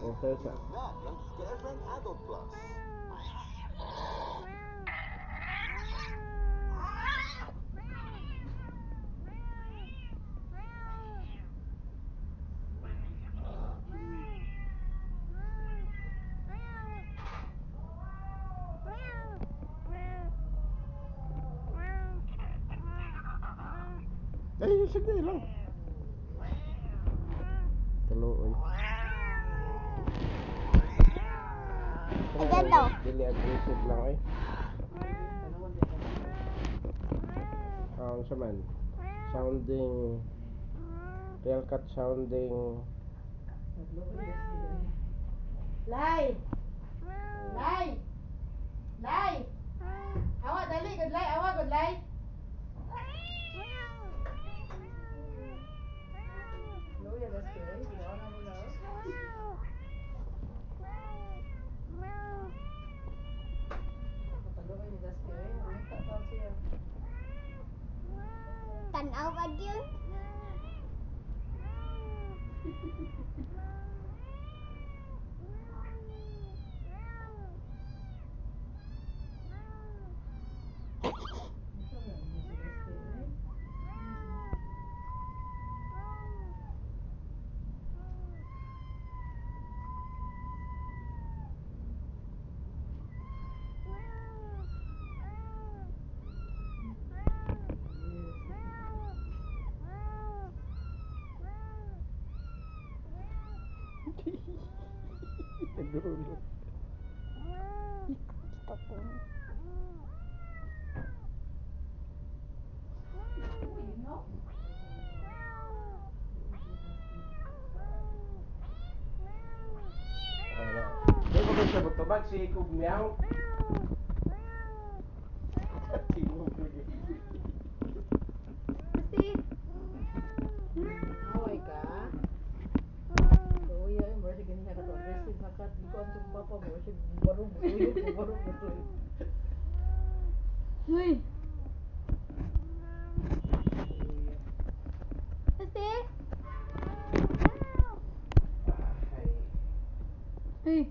Okay sa. That ang Carefriend Adult Plus. Ay, sige lang. Kaluoy. Ayan daw. Dili aggressive lang eh. Sa man. Sounding real cat sounding Lay! Lay! Lay! Awa, dali, good lay. Awa, good lay. Luya, that's good. Ginawa na mo na. Matalo ni Dusty, eh. Ang tataw siya. Tanaw ka yun. Nagulo. Di ko ba siya butubag si Ikog Meow? Dusty! Away ka? Luya, eh. Mercy, ganyan ka to. Aggressive na kat. Di ko ang siyang papa mo. Siya barong butuyo. Barong butuyo. Uy! Kasi, Hey!